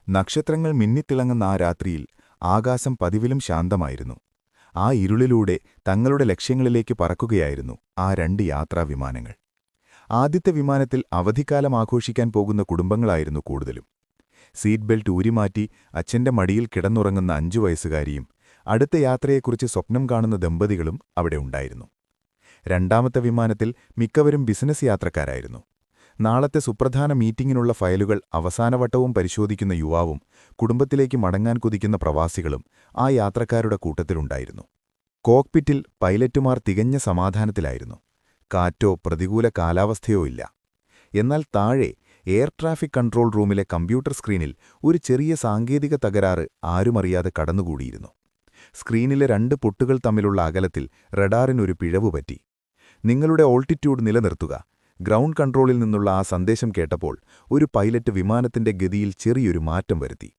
നക്ഷത്രങ്ങൾ മിന്നിത്തിളങ്ങുന്ന ആ രാത്രിയിൽ ആകാശം പതിവിലും ശാന്തമായിരുന്നു. ആ ഇരുളിലൂടെ തങ്ങളുടെ ലക്ഷ്യങ്ങളിലേക്ക് പറക്കുകയായിരുന്നു ആ 2 യാത്രാവിമാനങ്ങൾ. ആദ്യത്തെ വിമാനത്തിൽ അവധിക്കാലം ആഘോഷിക്കാൻ പോകുന്ന കുടുംബങ്ങളായിരുന്നു കൂടുതലും. സീറ്റ് ബെൽറ്റ് ഊരിമാറ്റി അച്ഛന്റെ മടിയിൽ കിടന്നുറങ്ങുന്ന 5 വയസ്സുകാരിയും അടുത്ത യാത്രയെക്കുറിച്ച് സ്വപ്നം കാണുന്ന ദമ്പതികളും അവിടെ ഉണ്ടായിരുന്നു. രണ്ടാമത്തെ വിമാനത്തിൽ മിക്കവരും ബിസിനസ് യാത്രക്കാരായിരുന്നു. നാളത്തെ സുപ്രധാന മീറ്റിംഗിനുള്ള ഫയലുകൾ അവസാനവട്ടവും പരിശോധിക്കുന്ന യുവാവും കുടുംബത്തിലേക്ക് മടങ്ങാൻ കുതിക്കുന്ന പ്രവാസികളും ആ യാത്രക്കാരുടെ കൂട്ടത്തിലുണ്ടായിരുന്നു. കോക്പിറ്റിൽ പൈലറ്റുമാർ തികഞ്ഞ സമാധാനത്തിലായിരുന്നു. കാറ്റോ പ്രതികൂല കാലാവസ്ഥയോ ഇല്ല. എന്നാൽ താഴെ എയർ ട്രാഫിക് കൺട്രോൾ റൂമിലെ കമ്പ്യൂട്ടർ സ്ക്രീനിൽ ഒരു ചെറിയ സാങ്കേതിക തകരാറ് ആരുമറിയാതെ കടന്നുകൂടിയിരുന്നു. സ്ക്രീനിലെ 2 പൊട്ടുകൾ തമ്മിലുള്ള അകലത്തിൽ റഡാറിനൊരു പിഴവ് പറ്റി. നിങ്ങളുടെ ഓൾട്ടിറ്റ്യൂഡ് നിലനിർത്തുക, ഗ്രൗണ്ട് കൺട്രോളിൽ നിന്നുള്ള ആ സന്ദേശം കേട്ടപ്പോൾ ഒരു പൈലറ്റ് വിമാനത്തിന്റെ ഗതിയിൽ ചെറിയൊരു മാറ്റം വരുത്തി.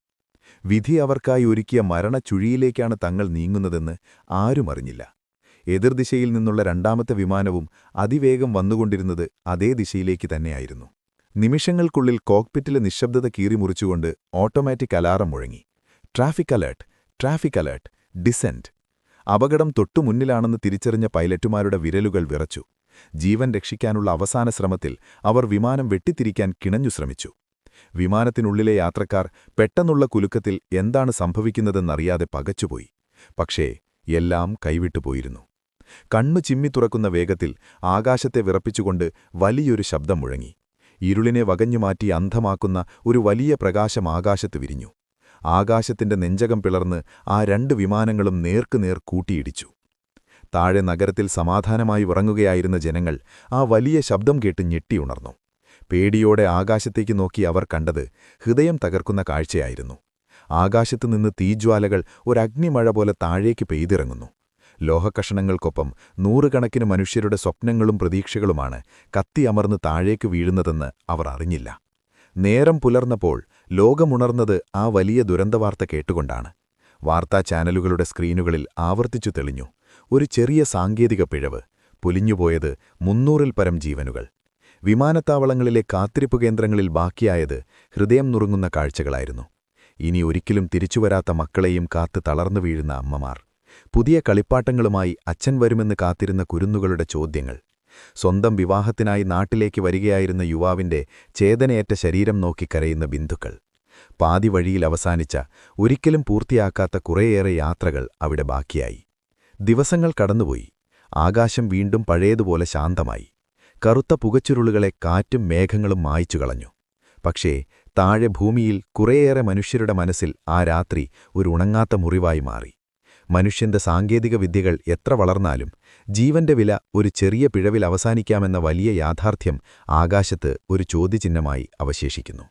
വിധി അവർക്കായി ഒരുക്കിയ മരണച്ചുഴിയിലേക്കാണ് തങ്ങൾ നീങ്ങുന്നതെന്ന് ആരുമറിഞ്ഞില്ല. എതിർദിശയിൽ നിന്നുള്ള രണ്ടാമത്തെ വിമാനവും അതിവേഗം വന്നുകൊണ്ടിരുന്നത് അതേ ദിശയിലേക്ക് തന്നെയായിരുന്നു. നിമിഷങ്ങൾക്കുള്ളിൽ കോക്പിറ്റിലെ നിശബ്ദത കീറിമുറിച്ചുകൊണ്ട് ഓട്ടോമാറ്റിക് അലാറം മുഴങ്ങി. Traffic alert, traffic alert, descent. അപകടം തൊട്ടുമുന്നിലാണെന്ന് തിരിച്ചറിഞ്ഞ പൈലറ്റുമാരുടെ വിരലുകൾ വിറച്ചു. ജീവൻ രക്ഷിക്കാനുള്ള അവസാന ശ്രമത്തിൽ അവർ വിമാനം വെട്ടിത്തിരിക്കാൻ കിണഞ്ഞു ശ്രമിച്ചു. വിമാനത്തിനുള്ളിലെ യാത്രക്കാർ പെട്ടെന്നുള്ള കുലുക്കത്തിൽ എന്താണ് സംഭവിക്കുന്നതെന്നറിയാതെ പകച്ചുപോയി. പക്ഷേ എല്ലാം കൈവിട്ടുപോയിരുന്നു. കണ്ണു ചിമ്മി തുറക്കുന്ന വേഗത്തിൽ ആകാശത്തെ വിറപ്പിച്ചുകൊണ്ട് വലിയൊരു ശബ്ദം മുഴങ്ങി. ഇരുളിനെ വകഞ്ഞുമാറ്റി അന്ധമാക്കുന്ന ഒരു വലിയ പ്രകാശം ആകാശത്ത് വിരിഞ്ഞു. ആകാശത്തിന്റെ നെഞ്ചകം പിളർന്ന് ആ 2 വിമാനങ്ങളും നേർക്കുനേർ കൂട്ടിയിടിച്ചു. താഴെ നഗരത്തിൽ സമാധാനമായി ഉറങ്ങുകയായിരുന്ന ജനങ്ങൾ ആ വലിയ ശബ്ദം കേട്ട് ഞെട്ടിയുണർന്നു. പേടിയോടെ ആകാശത്തേക്ക് നോക്കി അവർ കണ്ടത് ഹൃദയം തകർക്കുന്ന കാഴ്ചയായിരുന്നു. ആകാശത്തുനിന്ന് തീജ്വാലകൾ ഒരഗ്നിമഴ പോലെ താഴേക്ക് പെയ്തിറങ്ങുന്നു. ലോഹക്കഷണങ്ങൾക്കൊപ്പം 100 കണക്കിന് മനുഷ്യരുടെ സ്വപ്നങ്ങളും പ്രതീക്ഷകളുമാണ് കത്തിയമർന്ന് താഴേക്ക് വീഴുന്നതെന്ന് അവർ അറിഞ്ഞില്ല. നേരം പുലർന്നപ്പോൾ ലോകമുണർന്നത് ആ വലിയ ദുരന്തവാർത്ത കേട്ടുകൊണ്ടാണ്. വാർത്താ ചാനലുകളുടെ സ്ക്രീനുകളിൽ ആവർത്തിച്ചു തെളിഞ്ഞു. ഒരു ചെറിയ സാങ്കേതിക പിഴവ്, പൊലിഞ്ഞുപോയത് 300-ൽ പരം ജീവനുകൾ. വിമാനത്താവളങ്ങളിലെ കാത്തിരിപ്പ് കേന്ദ്രങ്ങളിൽ ബാക്കിയായത് ഹൃദയം നുറുങ്ങുന്ന കാഴ്ചകളായിരുന്നു. ഇനി ഒരിക്കലും തിരിച്ചുവരാത്ത മക്കളെയും കാത്ത് തളർന്നു വീഴുന്ന അമ്മമാർ. പുതിയ കളിപ്പാട്ടങ്ങളുമായി അച്ഛൻ വരുമെന്ന് കാത്തിരുന്ന കുരുന്നുകളുടെ ചോദ്യങ്ങൾ. സ്വന്തം വിവാഹത്തിനായി നാട്ടിലേക്ക് വരികയായിരുന്ന യുവാവിന്റെ ചേതനയേറ്റ ശരീരം നോക്കി കരയുന്ന ബിന്ദുക്കൾ. പാതി വഴിയിൽ അവസാനിച്ച, ഒരിക്കലും പൂർത്തിയാക്കാത്ത കുറേയേറെ യാത്രകൾ അവിടെ ബാക്കിയായി. ദിവസങ്ങൾ കടന്നുപോയി. ആകാശം വീണ്ടും പഴയതുപോലെ ശാന്തമായി. കറുത്ത പുകച്ചുരുളുകളെ കാറ്റും മേഘങ്ങളും മായ്ച്ചുകളഞ്ഞു. പക്ഷേ താഴെ ഭൂമിയിൽ കുറേയേറെ മനുഷ്യരുടെ മനസ്സിൽ ആ രാത്രി ഒരു ഉണങ്ങാത്ത മുറിവായി മാറി. മനുഷ്യന്റെ സാങ്കേതിക വിദ്യകൾ എത്ര വളർന്നാലും ജീവന്റെ വില ഒരു ചെറിയ പിഴവിൽ അവസാനിക്കാമെന്ന വലിയ യാഥാർത്ഥ്യം ആകാശത്ത് ഒരു ചോദ്യചിഹ്നമായി അവശേഷിക്കുന്നു.